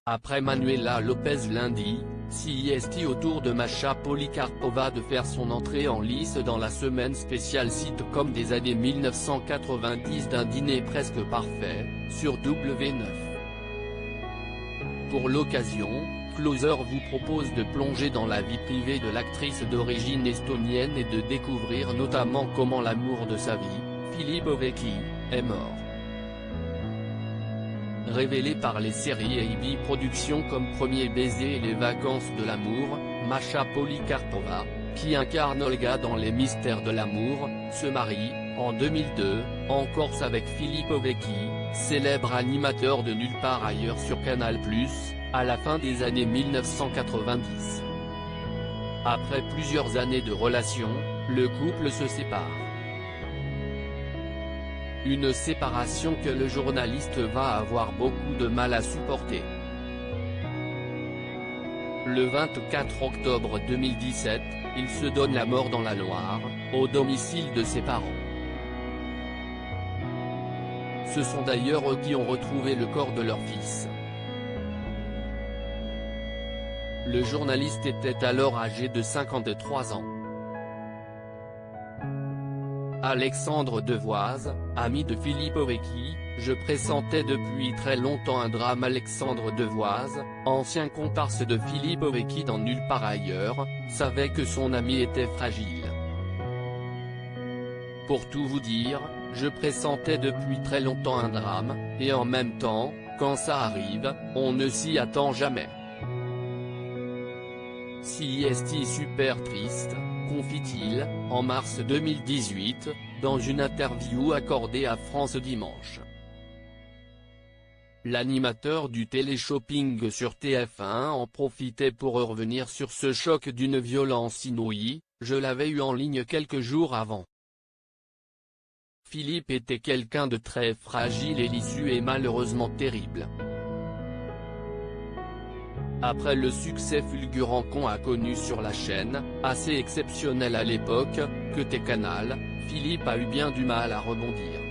Après Manuela Lopez lundi, CIST autour de Masha Polikarpova de faire son entrée en lice dans la semaine spéciale sitcom des années 1990 d'un dîner presque parfait, sur W9. Pour l'occasion, Closer vous propose de plonger dans la vie privée de l'actrice d'origine estonienne et de découvrir notamment comment l'amour de sa vie, Philippe Ovecki, est mort. Révélée par les séries AB Productions comme Premier baiser et Les vacances de l'amour, Masha Polikarpova, qui incarne Olga dans Les mystères de l'amour, se marie, en 2002, en Corse avec Philippe Ovecki, célèbre animateur de Nulle part ailleurs sur Canal+, à la fin des années 1990. Après plusieurs années de relation, le couple se sépare. Une séparation que le journaliste va avoir beaucoup de mal à supporter. Le 24 octobre 2017, il se donne la mort dans la Loire, au domicile de ses parents. Ce sont d'ailleurs eux qui ont retrouvé le corps de leur fils. Le journaliste était alors âgé de 53 ans. Alexandre Devoise, ami de Philippe Ovecki, je pressentais depuis très longtemps un drame. Alexandre Devoise, ancien comparse de Philippe Ovecki dans Nulle part ailleurs, savait que son ami était fragile. Pour tout vous dire, je pressentais depuis très longtemps un drame, et en même temps, quand ça arrive, on ne s'y attend jamais. CIST super triste, confie-t-il, en mars 2018, dans une interview accordée à France Dimanche. L'animateur du téléshopping sur TF1 en profitait pour revenir sur ce choc d'une violence inouïe. Je l'avais eu en ligne quelques jours avant. Philippe était quelqu'un de très fragile et l'issue est malheureusement terrible. Après le succès fulgurant qu'on a connu sur la chaîne, assez exceptionnel à l'époque, que t'es Canal, Philippe a eu bien du mal à rebondir.